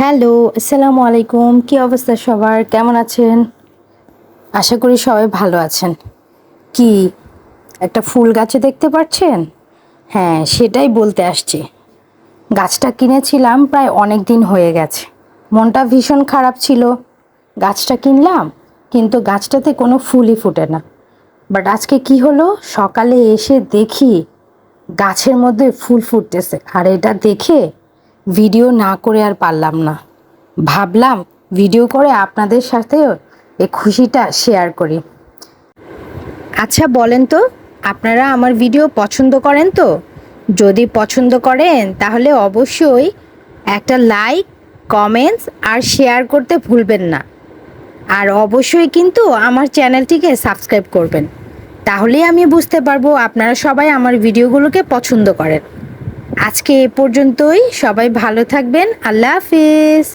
Hello, আসসালামু আলাইকুম। কি অবস্থা সবার? কেমন আছেন? আশা করি সবাই ভালো আছেন। কি একটা ফুল গাছে দেখতে পাচ্ছেন? হ্যাঁ, সেটাই বলতে আসছি। গাছটা কিনেছিলাম প্রায় অনেক দিন হয়ে গেছে। মনটা ভীষণ খারাপ ছিল। গাছটা কিনলাম, কিন্তু গাছটাতে কোনো ফুলই ফোটে না। বাট আজকে কি হলো? সকালে এসে দেখি গাছের মধ্যে ফুল ফুটতেছে। আর এটা দেখে ভিডিও না করে আর পারলাম না। ভাবলাম ভিডিও করে আপনাদের সাথেও এই খুশিটা শেয়ার করি। আচ্ছা বলেন তো, আপনারা আমার ভিডিও পছন্দ করেন তো? যদি পছন্দ করেন তাহলে অবশ্যই একটা লাইক, কমেন্টস আর শেয়ার করতে ভুলবেন না। আর অবশ্যই কিন্তু আমার চ্যানেলটিকে সাবস্ক্রাইব করবেন। তাহলেই আমি বুঝতে পারবো আপনারা সবাই আমার ভিডিওগুলোকে পছন্দ করেন। আজকে এ পর্যন্তই। সবাই ভালো থাকবেন। আল্লাহ হাফিজ।